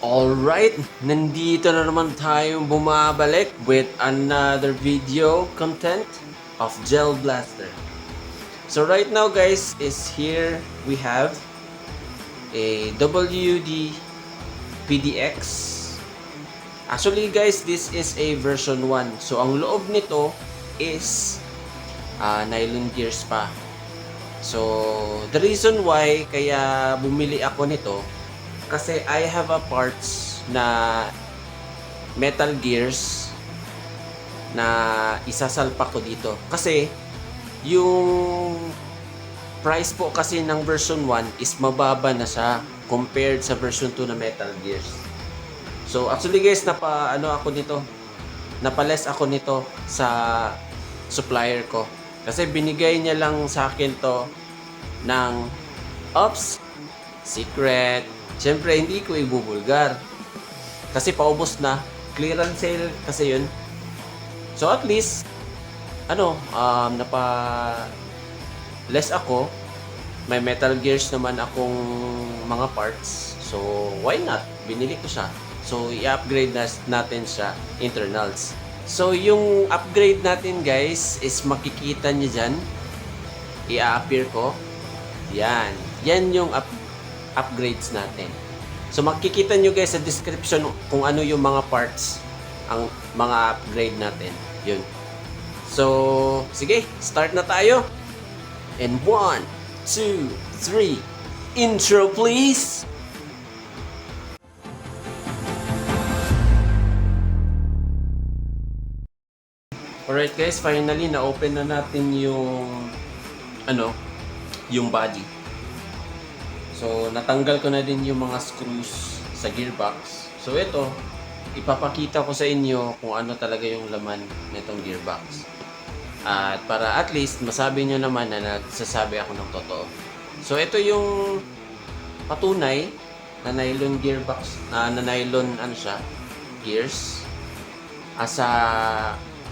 Alright, nandito na naman tayong bumabalik with another video content of Gel Blaster. So right now guys, is here we have a WD PDX. Actually guys, this is a version 1. So ang loob nito is nylon gears pa. So the reason why kaya bumili ako nito, kasi I have a parts na metal gears na isasalpak ko dito. Kasi yung price po kasi ng version 1 is mababa na siya compared sa version 2 na metal gears. So actually guys, napales ako nito sa supplier ko. Kasi binigay niya lang sa akin to ng secret. Siyempre, hindi ko ibubulgar. Kasi paubos na. Clearance sale kasi yun. So, at least, less ako. May metal gears naman akong mga parts. So, why not? Binili ko siya. So, i-upgrade natin siya internals. So, yung upgrade natin, guys, is makikita nyo dyan. I-appear ko. Yan. Yan yung upgrades natin. So makikita nyo guys sa description kung ano yung mga parts, ang mga upgrade natin. Yun. So, sige, start na tayo. And 1, 2, 3, intro please! Alright guys, finally na-open na natin yung yung body. So, natanggal ko na din yung mga screws sa gearbox. So, ito, ipapakita ko sa inyo kung ano talaga yung laman nitong gearbox. At para at least masabi nyo naman na nagsasabi ako ng totoo. So, ito yung patunay na nylon gearbox, na nylon gears. Sa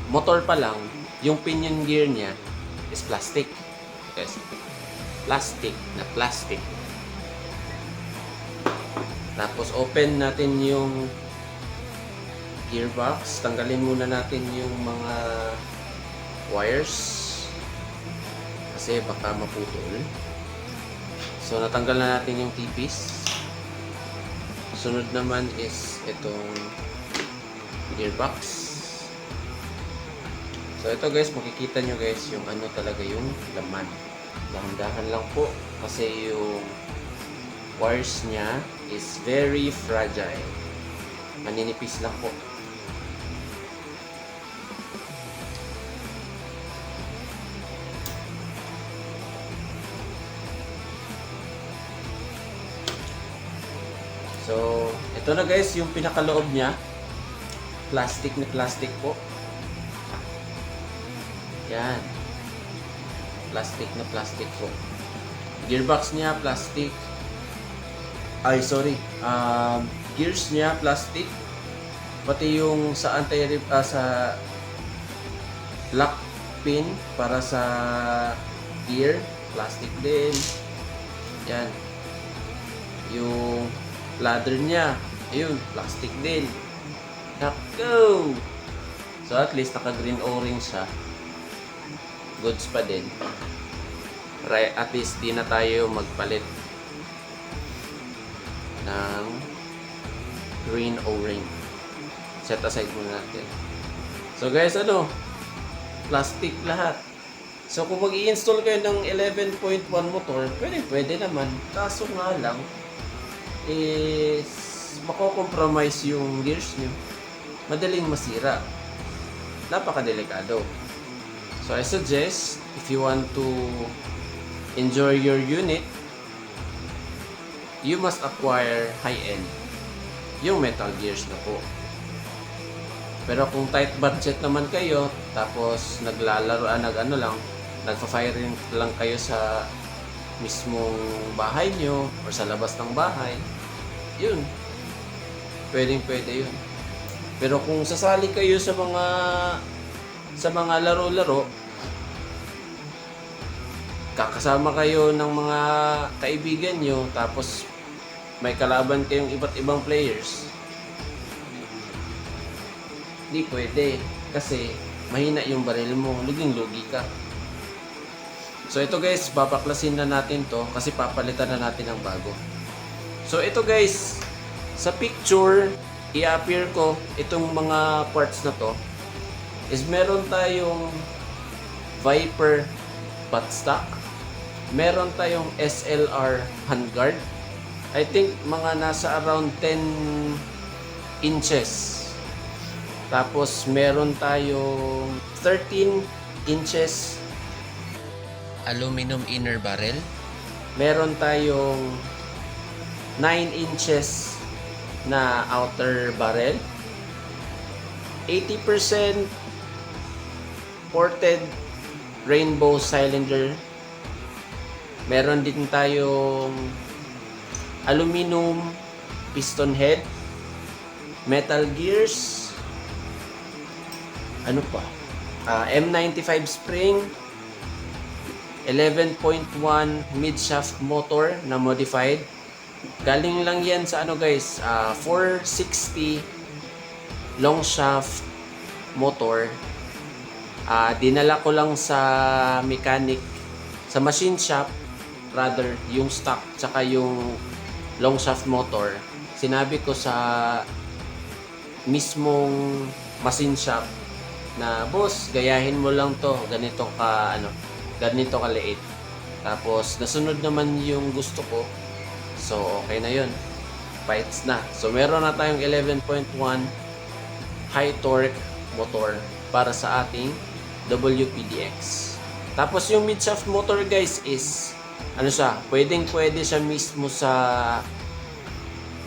motor pa lang, yung pinion gear niya is plastic. Yes. Plastic. Tapos open natin yung gearbox. Tanggalin muna natin yung mga wires kasi baka maputol. So natanggal na natin yung tipis. Sunod naman is itong gearbox. So ito guys, makikita nyo guys yung ano talaga yung laman. Dahan-dahan lang po kasi yung wires niya is very fragile. Maninipis lang po. So, ito na guys yung pinakaloob niya. Plastic na plastic po. Yan. Plastic na plastic po. Gearbox niya plastic. Gears niya plastic, pati yung sa sa lock pin para sa gear plastic din. Yan, yung ladder niya, ayun, plastic din. Nako! So at least naka green o-ring siya, goods pa din. Right, at least di na tayo magpalit ng green o-ring. Set aside muna natin. So guys, plastic lahat. So kung mag-i-install kayo ng 11.1 motor, pwede naman. Kaso nga lang is mako-compromise yung gears nyo. Madaling masira. Napakadelikado. So I suggest if you want to enjoy your unit, you must acquire high-end, yung metal gears na po. Pero kung tight budget naman kayo, tapos nagfa-firing lang kayo sa mismong bahay nyo or sa labas ng bahay, yun, pwede yun. Pero kung sasali kayo sa mga laro-laro, kakasama kayo ng mga kaibigan nyo, tapos may kalaban kayong iba't ibang players, di pwede. Kasi mahina yung baril mo, luging-lugi ka. So ito guys, babaklasin na natin to kasi papalitan na natin ng bago. So ito guys, sa picture, i-appear ko itong mga parts na to is meron tayong Viper buttstock, meron tayong SLR handguard. I think mga nasa around 10 inches. Tapos meron tayong 13 inches aluminum inner barrel. Meron tayong 9 inches na outer barrel. 80% ported rainbow cylinder. Meron din tayong aluminum piston head, metal gears, ano pa? M95 spring, 11.1 mid-shaft motor na modified. Galing lang yan sa ano guys, 460 long shaft motor. Dinala ko lang sa mechanic, sa machine shop rather, yung stock tsaka yung long shaft motor. Sinabi ko sa mismong machine shop na, boss, gayahin mo lang to, ganito kaliit. Tapos nasunod naman yung gusto ko. So okay na yun. Fights na. So meron na tayong 11.1 high torque motor para sa ating WPDX. Tapos yung mid-shaft motor guys is pwede siya mismo sa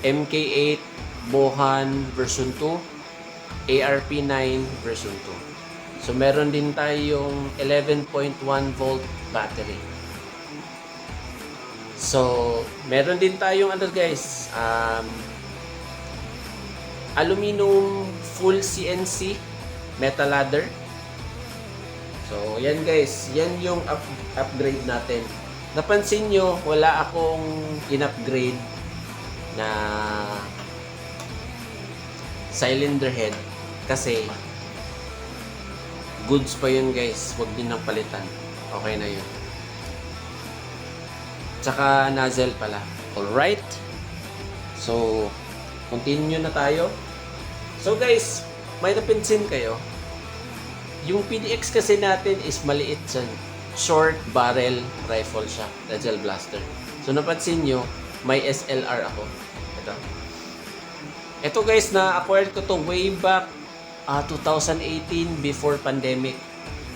MK8 Bohan version 2, ARP9 version 2. So meron din tayong 11.1 volt battery. So meron din tayong guys, aluminum full CNC metal ladder. So yan guys, yan yung upgrade natin. Napansin nyo, wala akong in-upgrade na cylinder head kasi goods pa yun guys, wag din nang palitan. Okay na yun. Tsaka nozzle pala. Alright. So continue na tayo. So guys, may napansin kayo, yung PDX kasi natin is maliit siya. Short barrel rifle siya, the gel blaster. So napansin nyo, may SLR ako. Ito guys, na-acquire ko to way back 2018 before pandemic.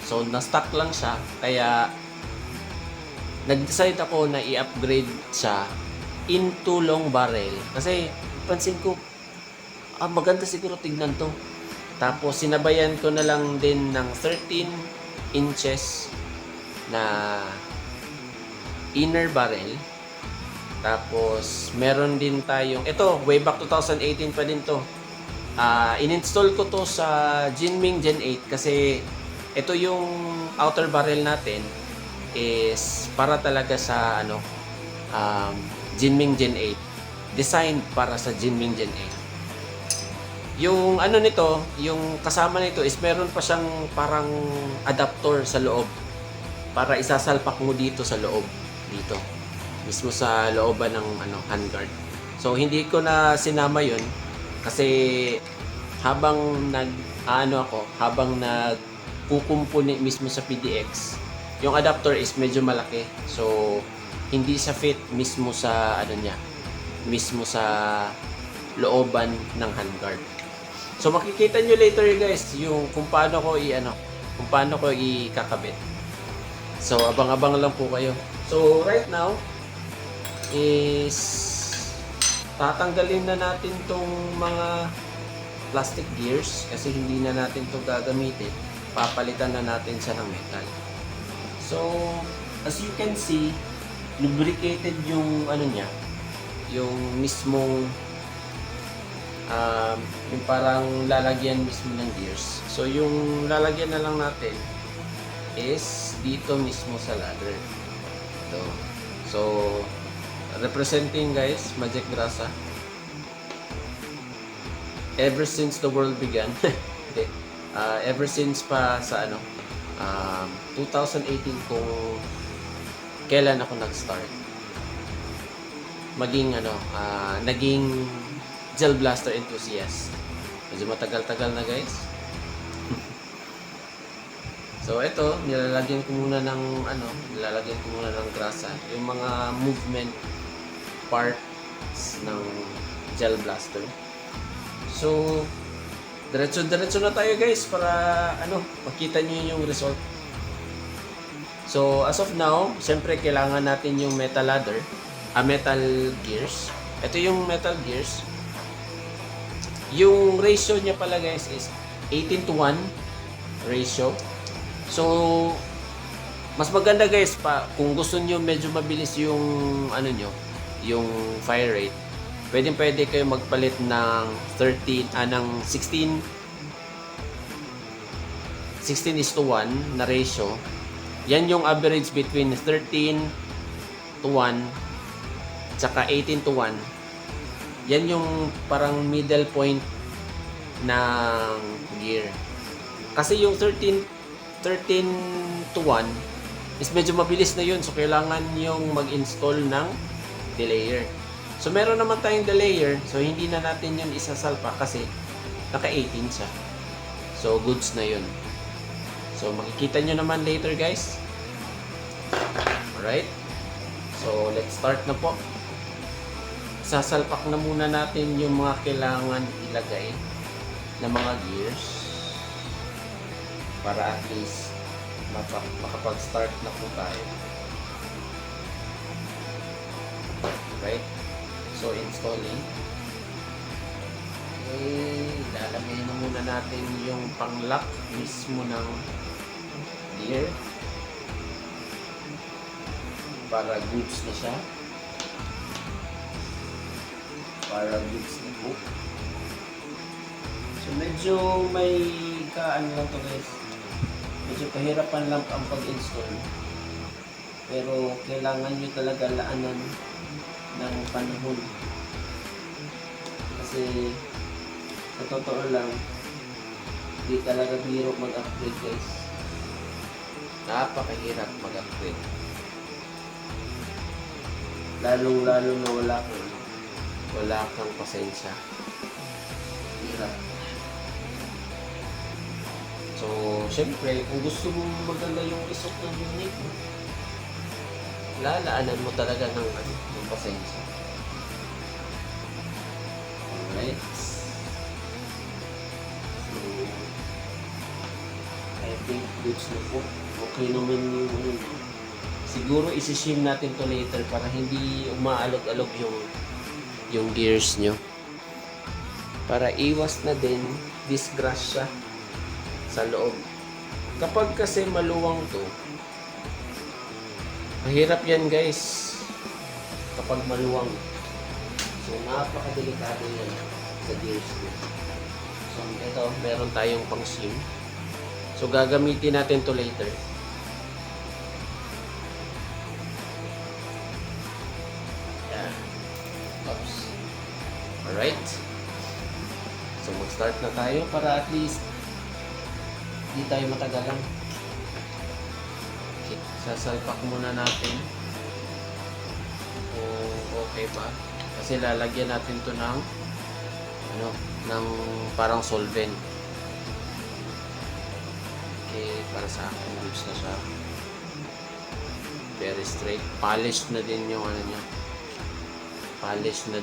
So na-stock lang siya, kaya nag-decide ako na i-upgrade siya into long barrel. Kasi pansin ko, maganda siguro tignan to. Tapos sinabayan ko na lang din ng 13 inches na inner barrel. Tapos meron din tayong, ito way back 2018 pa din to. In-install ko to sa Jinming Gen 8 kasi ito yung outer barrel natin is para talaga sa Jinming Gen 8. Designed para sa Jinming Gen 8. Yung nito, yung kasama nito is meron pa siyang parang adapter sa loob para isasalpak mo dito sa loob, dito mismo sa looban ng handguard. So hindi ko na sinama yun kasi habang habang nagkukumpuni mismo sa PDX, yung adapter is medyo malaki. So hindi sa fit mismo sa mismo sa looban ng handguard. So makikita nyo later guys yung kung paano ko ikakabit. So abang-abang lang po kayo. So right now is tatanggalin na natin tong mga plastic gears kasi hindi na natin to gagamitin. Papalitan na natin siya ng metal. So as you can see, lubricated yung yung mismong yung parang lalagyan mismo ng gears. So yung lalagyan na lang natin is dito mismo sa ladder. So representing guys, Magic Grasa. Ever since the world began. Okay. Ever since pa sa 2018 kung kailan ako nag-start. Naging Gel Blaster enthusiast. Medyo matagal-tagal na guys. So ito, nilalagyan ko muna ng grasa, yung mga movement parts ng Gel Blaster. So diretso na tayo guys para makita niyo yung result. So as of now, syempre kailangan natin yung metal ladder, metal gears. Ito yung metal gears. Yung ratio niya pala guys is 18:1 ratio. So mas maganda guys kung gusto niyo medyo mabilis yung yung fire rate. Pwede kayo magpalit ng 16:1 na ratio. Yan yung average between 13:1 tsaka 18:1. Yan yung parang middle point ng gear. Kasi yung 13:1 is medyo mabilis na yun. So kailangan yung mag-install ng delayer. So meron naman tayong delayer, so hindi na natin yun isasalpa kasi naka 18 siya. So goods na yun. So makikita nyo naman later guys. Alright. So let's start na po. Sasalpak na muna natin yung mga kailangan ilagay na mga gears para at least makapag-start na po tayo. Right? So, installing. Ilalagay na muna natin yung pang-lock mismo ng gear para goods na siya. Para goods na po. So, medyo may lang to guys. Medyo pahirapan lang ang pag-install. Pero, kailangan nyo talaga laanan ng panahon. Kasi sa totoo lang, hindi talaga biro mag-upgrade guys. Napakahirap mag-upgrade. Lalong-lalo na wala kang pasensya. Hirap. So, syempre, kung gusto mo maganda yung result ng unit mo, lalaanan mo talaga ng pasensya. Alright. So, I think goods na po. Okay naman yung siguro isi-shim natin to later para hindi umaalog-alog yung gears nyo. Para iwas na din disgrasya sa loob. Kapag kasi maluwang to, mahirap yan guys kapag maluwang. So napakadelikado yan sa gears nyo. So ito, meron tayong pang shim. So gagamitin natin to later. Yan. Oops. Alright. So mag-start na tayo para at least hindi tayo matagalan. Okay. Sasalpak muna natin kung okay pa. Kasi lalagyan natin to ng ng parang solvent. Okay, para sa akin goods na siya. Very straight. Polished na din yung niya. Polished na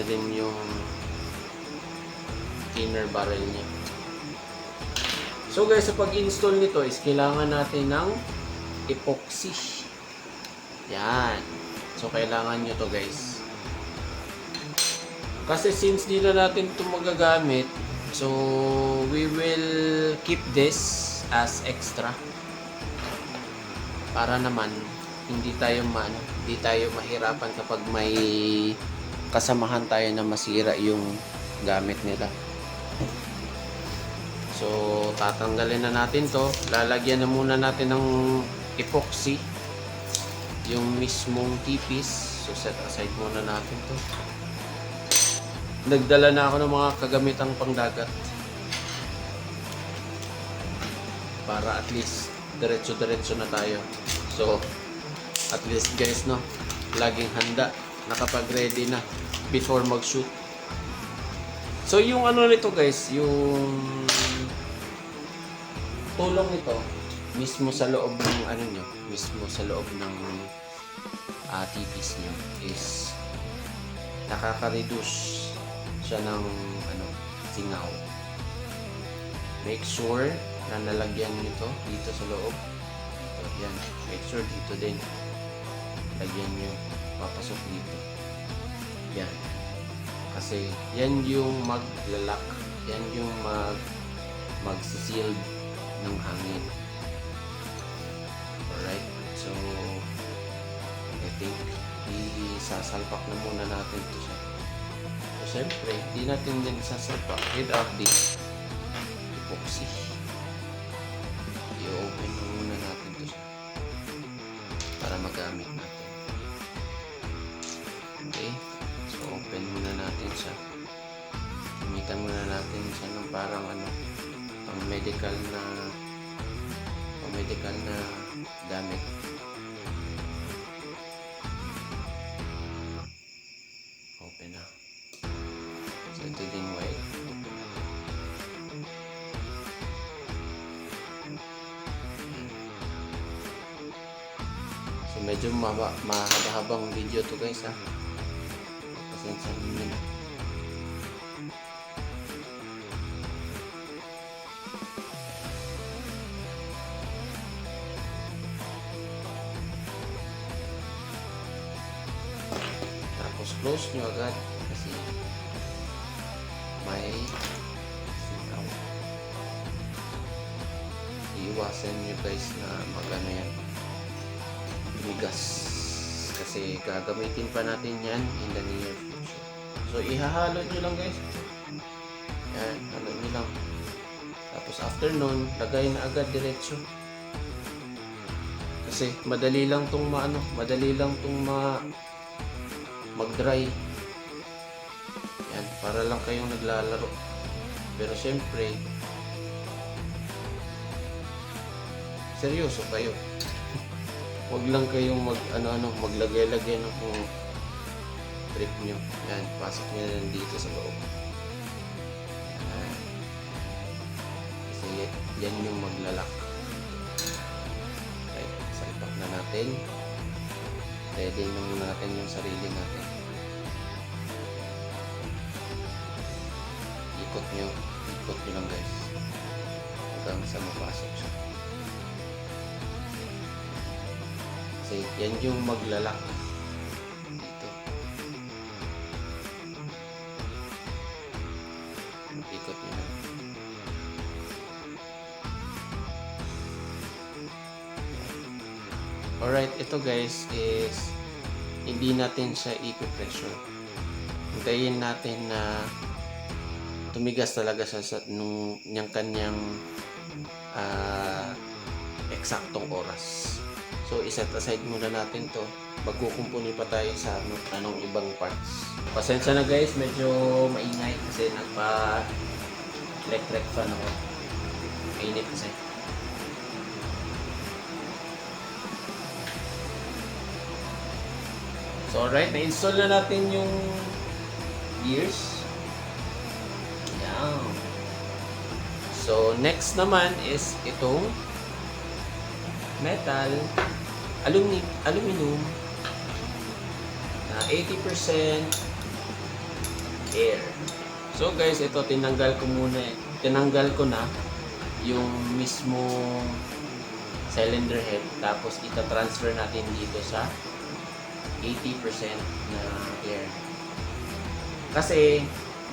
din yung inner barrel niya. So guys, sa pag-install nito is kailangan natin ng epoxy. Yan. So kailangan nyo to guys. Kasi since di na natin ito magagamit, so we will keep this as extra. Para naman hindi tayo mahirapan kapag may kasamahan tayo na masira yung gamit nila. So, tatanggalin na natin to. Lalagyan na muna natin ng epoxy. Yung mismong tipis. So, set aside muna natin to. Nagdala na ako ng mga kagamitang pangdagat. Para at least diretso-diretso na tayo. So, at least guys, no, laging handa. Nakapag-ready na before mag-shoot. So, yung ano nito guys, yung tulong nito, mismo sa loob ng ano nyo, mismo sa loob ng tipis nyo is nakaka-reduce siya ng ano, singaw. Make sure na nalagyan nyo ito dito sa loob. So, yan. Make sure dito din. Lagyan nyo. Papasok dito. Yan. Kasi yan yung maglalak. Yan yung magsiseal ng hangin. Alright. So, I think isasalpak na muna natin ito siya. So, siyempre, hindi natin din sasalpak without the epoxy. I-open na muna natin ito siya para magamit natin. Okay. So, open muna natin siya. Gamitan muna natin siya ng parang ano, pang medical na gamit. Open na. So, ito din white. So, medyo mahaba-habang video to guys ha. Pasensya nyo na. Tapos close nyo agad kasi may singaw. Iiwasan nyo guys na magano yan, tumigas. Kasi gagamitin pa natin yan in the near future. So ihahalo nyo lang guys. Yan, halo nyo lang. Tapos after nun, lagay na agad diretso. Kasi madali lang tong mag-dry. Yan, para lang kayong naglalaro. Pero syempre, seryoso kayo. Huwag lang kayong maglagay-lagay ng trip nyo. Yan, pasok nyo na dito sa loob. Yan. Kasi yan yung maglalak. Okay, salpak na natin. Ready na muna natin yung sarili natin. Ikot nyo lang guys. Hanggang sa mapasok siya. Kasi yan yung maglalak dito. Ikot nyo lang. Alright, ito guys is hindi natin siya ipi-pressure. Hintayin natin na tumigas talaga siya sa niyang kanyang eksaktong oras. So, iset aside muna natin to. Magkukumpuni pa tayo sa anong ibang parts. Pasensya na guys, medyo maingay kasi nagpa-electric fan ako. Mainit kasi. So, alright, na-install na natin yung gears. Yan. So, next naman is itong metal, aluminum na 80% air. So, guys, ito tinanggal ko na yung mismo cylinder head. Tapos, ita-transfer natin dito sa 80% na air. Kasi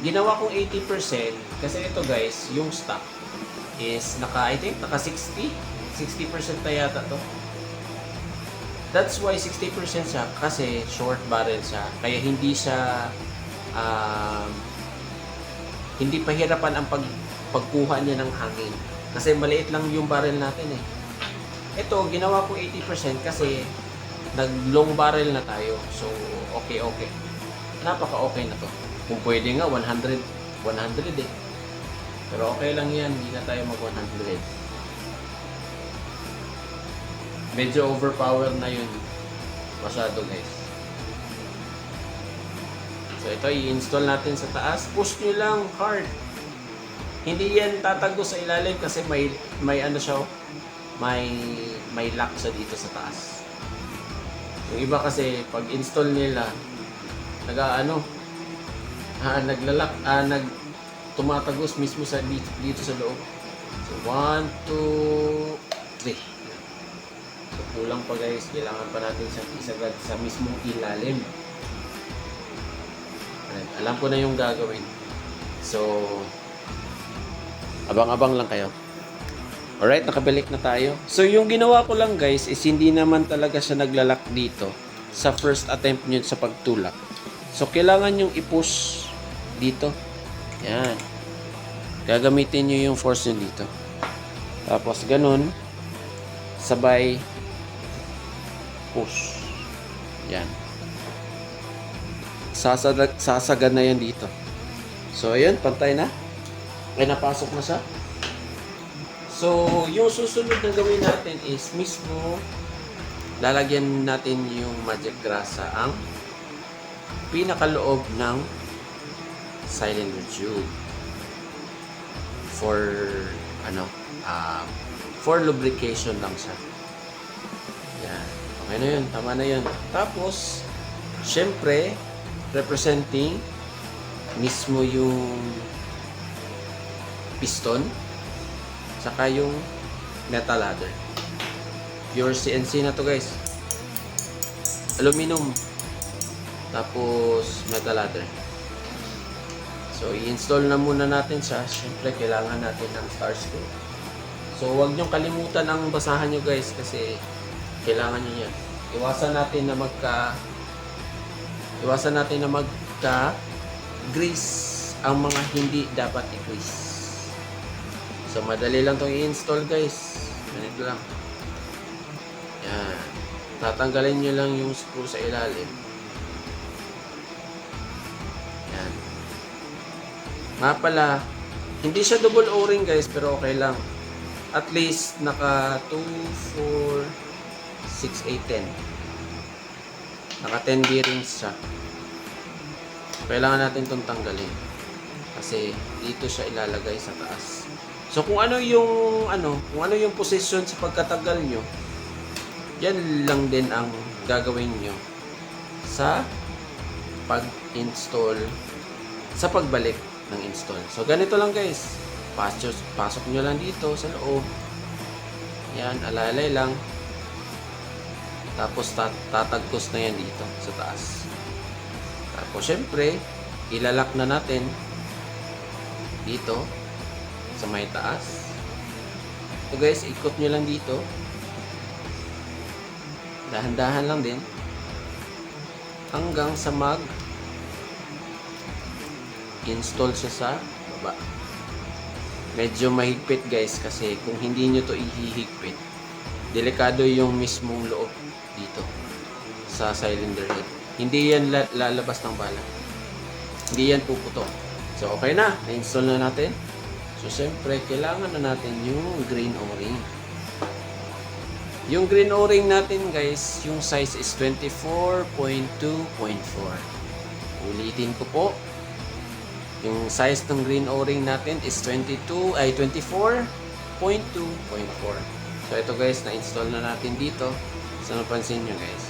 ginawa kong 80% kasi ito guys, yung stock is I think naka 60% na yata to. That's why 60% siya kasi short barrel siya. Kaya hindi siya hindi pahirapan ang pagkuha niya ng hangin. Kasi maliit lang yung barrel natin eh. Ito, ginawa ko 80% kasi nag-long barrel na tayo. So, okay. Napaka-okay na to. Kung pwede nga, 100 eh. Pero okay lang yan, hindi na tayo mag-100. Medyo overpower na yun. Masyado guys. So ito, i-install natin sa taas. Push nyo lang hard. Hindi yan tatago sa ilalim kasi may ano siya, may lock siya dito sa taas. Yung iba kasi pag install nila tumatagos mismo sa dito sa loob. So 1, 2, 3. So kulang pa guys, kailangan pa natin siyang isagad sa mismong ilalim. Alam ko na yung gagawin. So abang-abang lang kayo. Alright, nakabalik na tayo. So yung ginawa ko lang guys is hindi naman talaga siya naglalak dito sa first attempt nyo sa pagtulak. So kailangan yung i-push dito. Yan. Gagamitin nyo yung force nyo dito. Tapos ganun, sabay push. Yan. Sasagad na yan dito. So ayan, pantay na. Ay, napasok na siya. So, yung susunod na gawin natin is mismo lalagyan natin yung magic grasa ang pinakaloob ng cylinder tube for lubrication lang siya. Yan. Okay na yun. Tama na yun. Tapos, syempre, representing mismo yung piston saka yung metal ladder. Pure CNC na to guys. Aluminum. Tapos metal ladder. So i-install na muna natin siya. Siyempre kailangan natin ng star screw. So huwag niyong kalimutan ang basahan nyo guys kasi kailangan nyo yan. Iwasan natin na magka grease ang mga hindi dapat i-grease. So, madali lang itong i-install guys. Ganito lang. Yan. Tatanggalin nyo lang yung screw sa ilalim. Yan. Nga pala, hindi siya double O-ring guys, pero okay lang. At least, naka 2, 4, 6, 8, 10. Naka 10 bearings siya. Kailangan natin itong tanggalin. Kasi, dito siya ilalagay sa taas. So kung ano yung position sa pagkatagal nyo, yan lang din ang gagawin nyo sa pag-install, sa pagbalik ng install. So ganito lang guys, pasok nyo lang dito sa loob. Yan, alalay lang. Tapos tatagkos na yan dito sa taas. Tapos syempre, ilalak na natin dito sa may taas. So guys, ikot nyo lang dito. Dahan-dahan lang din. Hanggang sa install siya sa baba. Medyo mahigpit guys kasi kung hindi nyo to ihihigpit, delikado yung mismong loob dito sa cylinder head. Hindi yan lalabas ng bala. Hindi yan puputok. So okay na, na-install na natin. So, siyempre, kailangan na natin yung green O-ring. Yung green O-ring natin, guys, yung size is 24.2.4. Ulitin ko po. Yung size ng green O-ring natin is 24.2.4. So, ito guys, na-install na natin dito. So, napansin nyo, guys.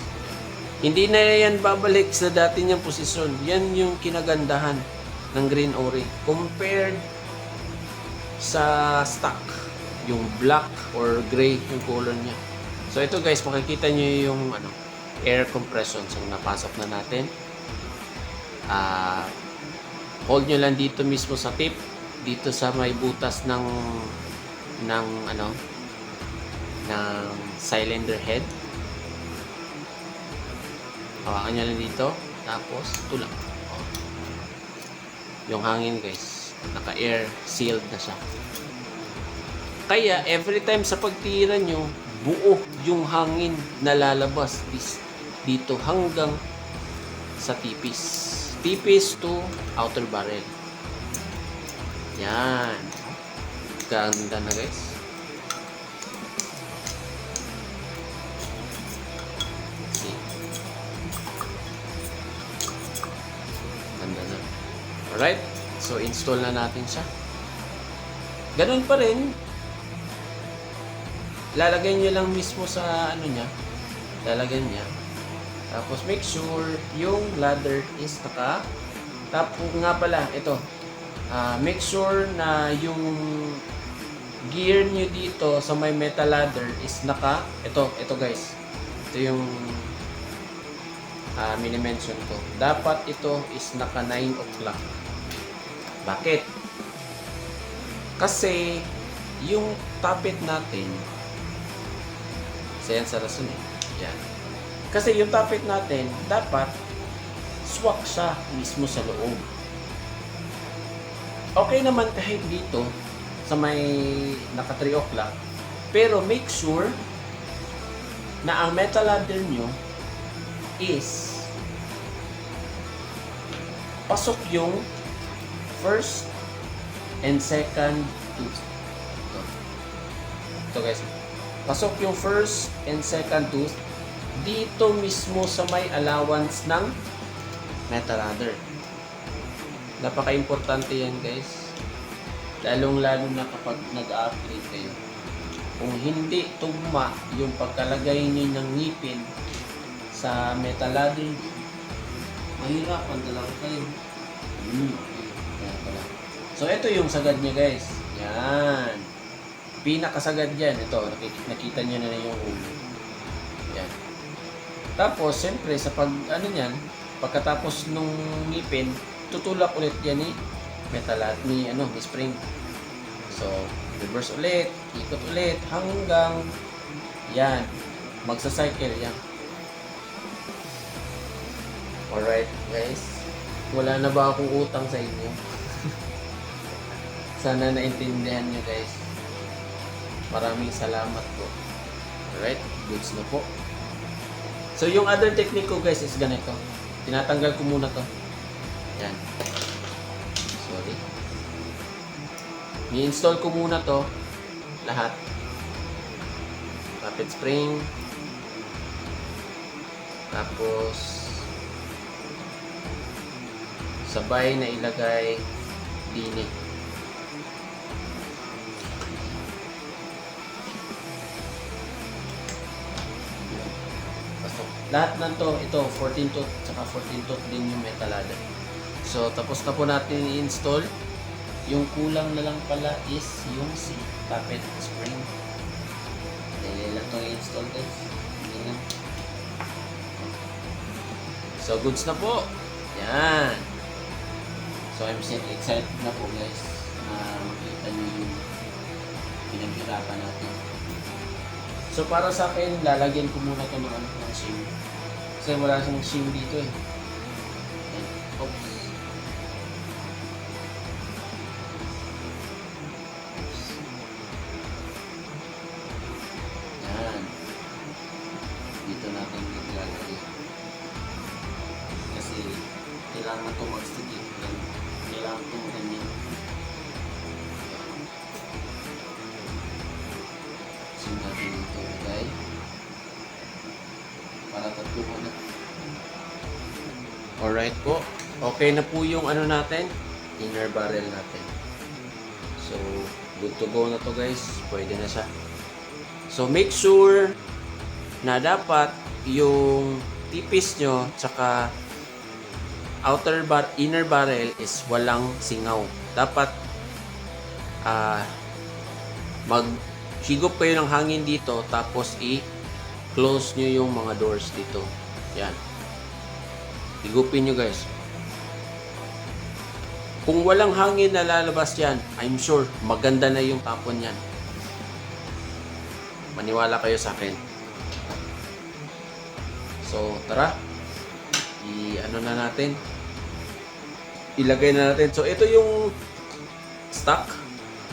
Hindi na yan babalik sa dati niyang posisyon. Yan yung kinagandahan ng green O-ring. Compared sa stock, yung black or gray yung color niya. So ito guys, makikita nyo yung air compression. So napasok na natin. Hold nyo lang dito mismo sa tip, dito sa may butas ng cylinder head. Hawakan nyo lang dito, tapos tulak. Yung hangin guys. naka-air sealed na siya. Kaya every time sa pagtira nyo, buo yung hangin na lalabas dito hanggang sa tipis. Tipis to outer barrel. Yan. Ganda na guys. See? Ganda na. Alright. So, install na natin siya. Ganun pa rin. Lalagay nyo lang mismo sa ano niya. Lalagyan niya. Tapos, make sure yung ladder is naka. Tapos nga pala, ito. Make sure na yung gear nyo dito sa may metal ladder is naka. Ito guys. Ito yung mini-mention ko. Dapat ito is naka 9 o'clock. Bakit? Kasi yung tappet natin sa yan sa rason yan. Kasi yung tappet natin dapat swak siya mismo sa loob. Okay naman kahit dito sa may naka 3 o'clock, pero make sure na ang metal ladder nyo is pasok yung first and second tooth. Ito guys. Pasok yung first and second tooth dito mismo sa may allowance ng metal ladder. Napaka-importante yan guys. Lalong-lalo na kapag nag-upgrade kayo. Kung hindi tugma yung pagkalagay niyo ng ngipin sa metal ladder, mahirapan talaga kayo. Yan pala. So, ito yung sagad niya guys. Yan. Pinakasagad yan. Ito, nakita niyo na yung ulo. Yan. Tapos, siyempre, sa pagkatapos nung ngipin, tutulak ulit yan ni metal ni spring. So, reverse ulit, ikot ulit, hanggang yan. Magsa-cycle yan. Alright, guys. Wala na ba akong utang sa inyo? Sana naintindihan nyo guys. Maraming salamat po. Alright, goods na po. So yung other technique ko guys is ganito. Tinatanggal ko muna to. Yan. Sorry. I-install ko muna to. Lahat. Tappet spring. Tapos sabay na ilagay dini. Lahat ng to, ito 14 tooth saka 14 tooth din yung metal ladder. So tapos na po natin i-install. Yung kulang na lang pala is yung si tappet spring. Dahil lang itong i-install guys. So goods na po. Yan. So I'm excited na po guys na makita nyo yung pinaghirapan natin. So para sa akin, lalagyan ko muna ito ng shim. Kasi wala siyang shim dito eh. Oops. Yan. Dito natin ilalagay. Kasi kailangan ito mag-stick. Kailangan ito ganyan. Shim natin dito ilagay. Para tatluhan na. Alright po. Okay na po yung natin, inner barrel natin. So, good to go na to guys. Pwede na siya. So, make sure na dapat yung tipis nyo tsaka inner barrel is walang singaw. Dapat maghigop kayo ng hangin dito tapos i-close nyo yung mga doors dito. Yan. Higupin nyo guys. Kung walang hangin na lalabas yan, I'm sure maganda na yung tapon yan. Maniwala kayo sa akin. So, tara. Ilagay na natin. So, ito yung stock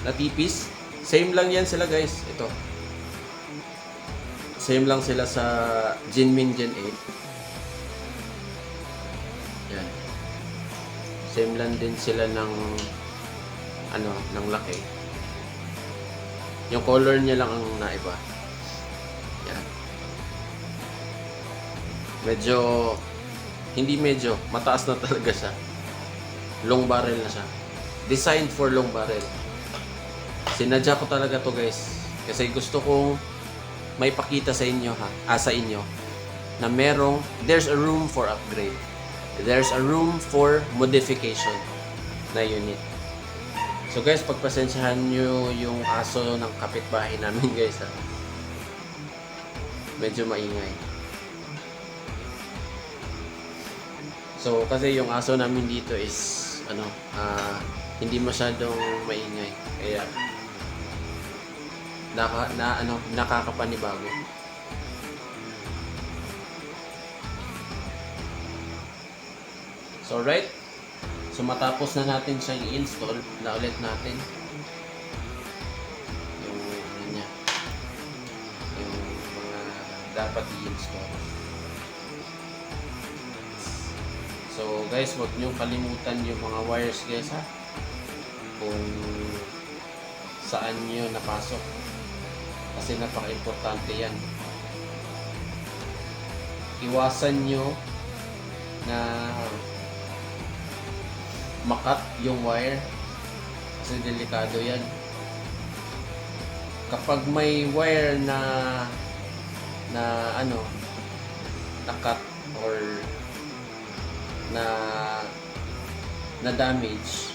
na tipis. Same lang yan sila guys. Ito. Same lang sila sa Jinmin Gen 8. Yan. Same lang din sila ng ng laki. Yung color niya lang ang naiba. Yan. Medyo mataas na talaga siya. Long barrel na siya. Designed for long barrel. Sinadya ko talaga to guys. Kasi gusto kong may pakita sa inyo sa inyo na there's a room for upgrade. There's a room for modification na unit. So guys, pagpasensyahan nyo yung aso ng kapitbahay namin guys ha. Medyo maingay. So kasi yung aso namin dito is hindi masyadong maingay. Kaya nakakapanibago. So right. So matapos na natin siya i-install, na ulit natin yung niya. Yung mga dapat i-install. So guys, huwag niyo kalimutan yung mga wires guys ha. Kung saan niyo napasok. Kasi napaka-importante yan. Iwasan niyo na makat yung wire. Kasi delikado yan. Kapag may wire na nakat or na damage,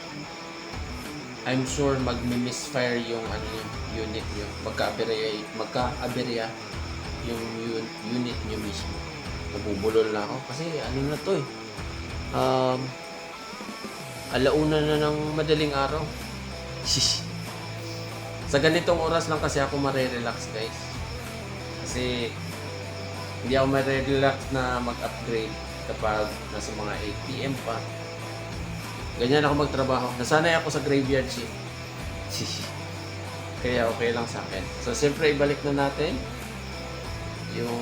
I'm sure magmi-misfire yung unit nyo. Magka-aberya yung unit nyo mismo. Nabubulol na ako kasi na to alauna na ng madaling araw. Sa ganitong oras lang kasi ako mare-relax guys. Kasi hindi ako mare-relax na mag-upgrade kapag nasa mga 8 PM pa. Ganyan ako magtrabaho. Nasanay ako sa graveyard shift. Kaya okay lang sa akin. So siyempre ibalik na natin yung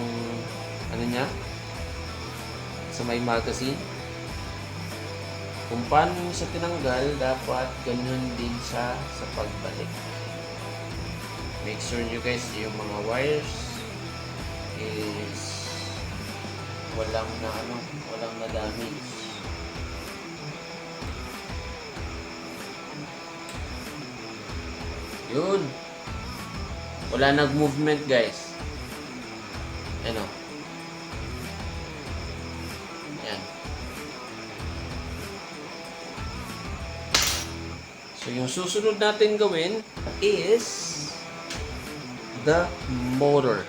niya sa may magazine. Kung paano siya tinanggal, dapat ganun din siya sa pagbalik. Make sure nyo guys yung mga wires is walang na damage. Yun. Wala nag-movement guys. Yan. So yung susunod natin gawin is the motor.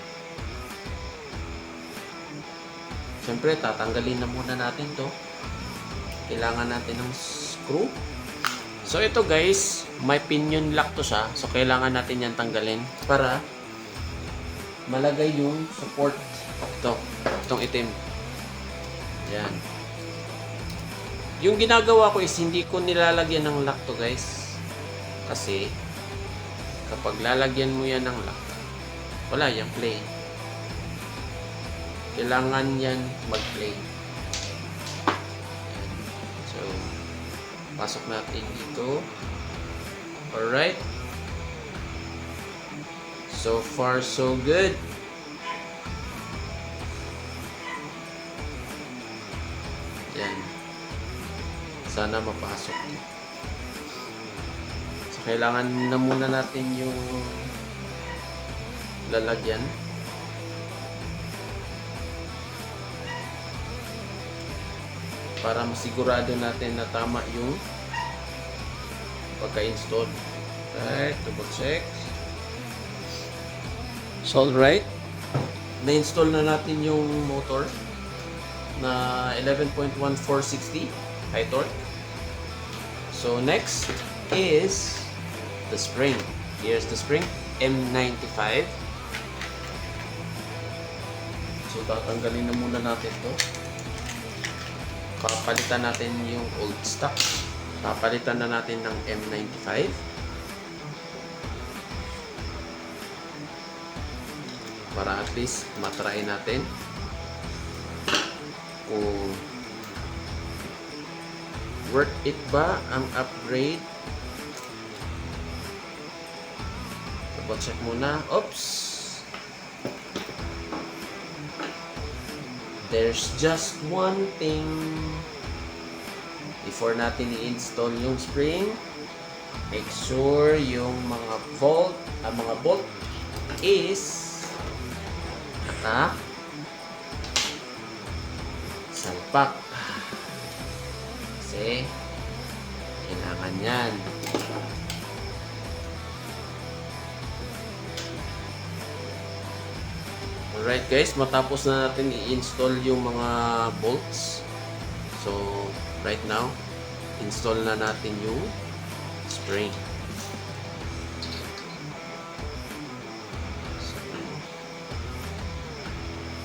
Siyempre, tatanggalin na muna natin to. Kailangan natin ng screw. So ito guys, may pinion lock to siya. So kailangan natin yan tanggalin para malagay yung support. Itong itim. Yan. Yung ginagawa ko is hindi ko nilalagyan ng lock to guys. Kasi kapag lalagyan mo yan ng lock, wala yan, plain. Kailangan yan mag-plain. So pasok natin dito. Alright. So far so good. Yan. Sana mapasok. So kailangan na muna natin yung lalagyan. Para masigurado natin na tama yung pagka-install. Right, double check. So alright, na-install na natin yung motor na 11.1460 high torque. So next is the spring. Here's the spring, M95. So tatanggalin na muna natin to. Papalitan natin yung old stock. Papalitan na natin ng M95. para at least matry natin kung worth it ba ang upgrade. Double check muna. Oops! There's just one thing. Before natin i-install yung spring, make sure yung mga bolt is salpak. Kasi kailangan yan. Alright guys, matapos na natin i-install yung mga bolts. So, right now, install na natin yung spring.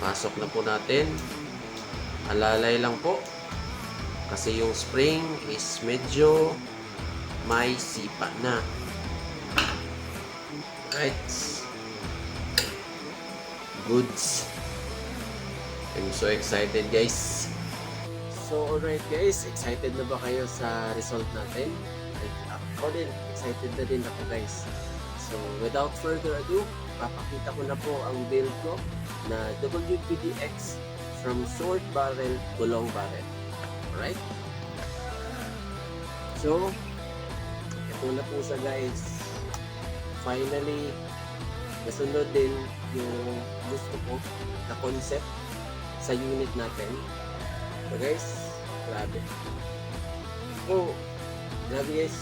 Pasok na po natin. Alalay lang po. Kasi yung spring is medyo may sipa na. Right. Goods. I'm so excited guys. So alright guys, excited na ba kayo sa result natin? Ako din, excited na din ako guys. So without further ado, papakita ko na po ang build ko na WPDX from short barrel to long barrel. Alright? So, ito na po siya guys. Finally, nasunod din yung gusto ko na concept sa unit natin. So guys, grabe. So, grabe guys.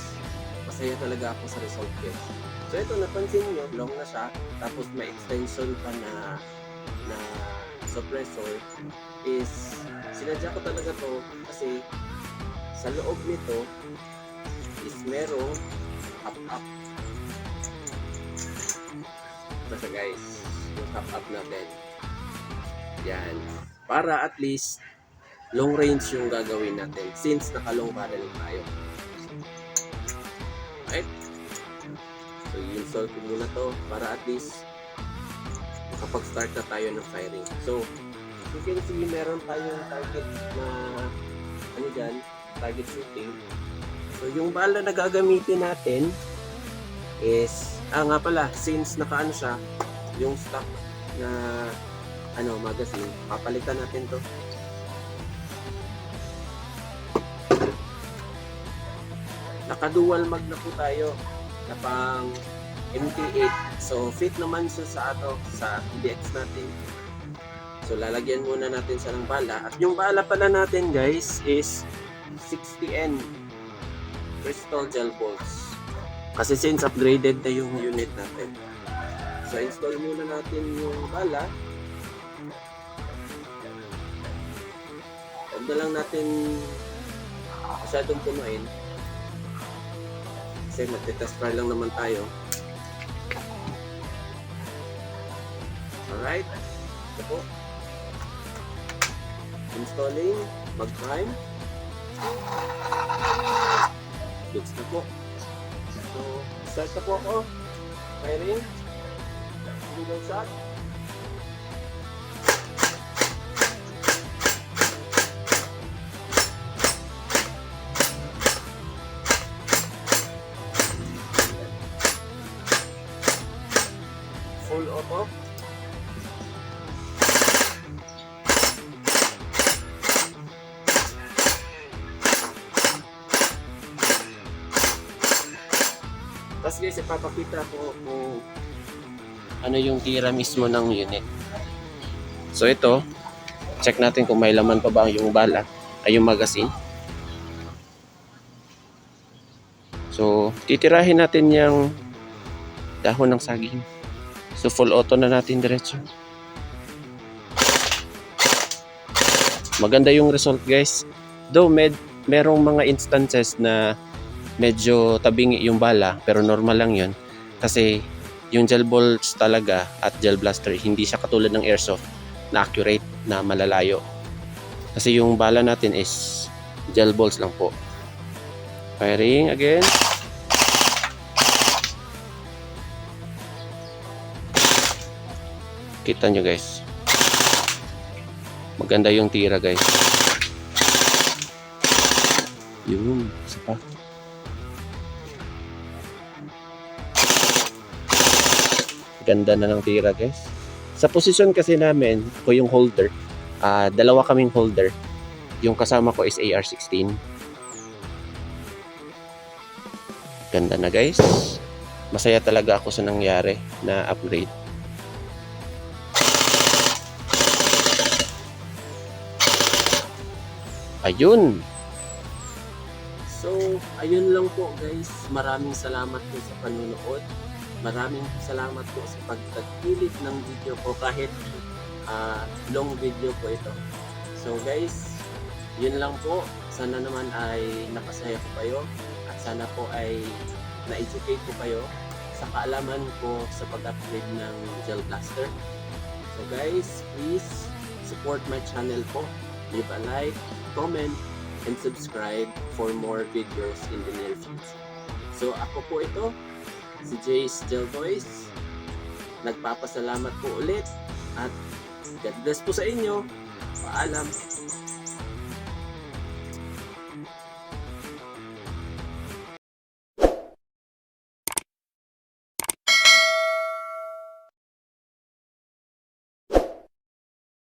Masaya talaga ako sa result guys. So ito, napansin nyo, long na siya. Tapos may extension pa na suppressor. Is sinadya ko talaga to kasi sa loob nito is merong up. Basta guys, yung up natin. Yan. Para at least long range yung gagawin natin since naka-long barrel tayo. Right? So, i-install ko muna to para at least makapag-start na tayo ng firing. So, you can see meron tayong target na target shooting. So, yung bala na gagamitin natin is, nga pala, since nakaano siya, yung stock na magazine, papalitan natin to. Naka-dual mag na po tayo na pang MT8. So, fit naman siya sa PDX natin. So, lalagyan muna natin siya ng bala. At yung bala pala natin, guys, is 60N crystal gel bolts. Kasi since upgraded na yung unit natin. So, install muna natin yung bala. Huwag na lang natin masyadong punuin. Kasi magte-test fire lang naman tayo. Alright. Ito po. Installing. Mag-prime. Goods na po. So, start na po ako. Firing. Single shot. Full auto. Tapos guys, ipapakita ko kung ano yung tira mismo ng unit. So ito, check natin kung may laman pa ba yung bala ay yung magazine. So titirahin natin yung dahon ng saging. So full auto na natin diretso. Maganda yung result guys. Though merong mga instances na medyo tabingi yung bala, pero normal lang yun. Kasi yung gel bolts talaga at gel blaster, hindi siya katulad ng airsoft na accurate, na malalayo. Kasi yung bala natin is gel bolts lang po. Firing again. Kita nyo guys. Maganda yung tira guys. Yun, isa pa. Ganda na ng tira guys. Sa posisyon kasi namin, ko yung holder. Dalawa kaming holder. Yung kasama ko is AR-16. Ganda na guys. Masaya talaga ako sa nangyari na upgrade. Ayun. So, ayun lang po guys. Maraming salamat po sa panunood. Maraming salamat po sa pagtagpilit ng video ko kahit long video po ito. So guys, yun lang po. Sana naman ay napasaya ko kayo at sana po ay na-educate ko kayo sa kaalaman ko sa pag-upgrade ng Gel Blaster. So guys, please support my channel po. Leave a like, comment, and subscribe for more videos in the near future. So ako po ito, si Jay's Gel Toys. Nagpapasalamat po ulit at God bless po sa inyo. Paalam.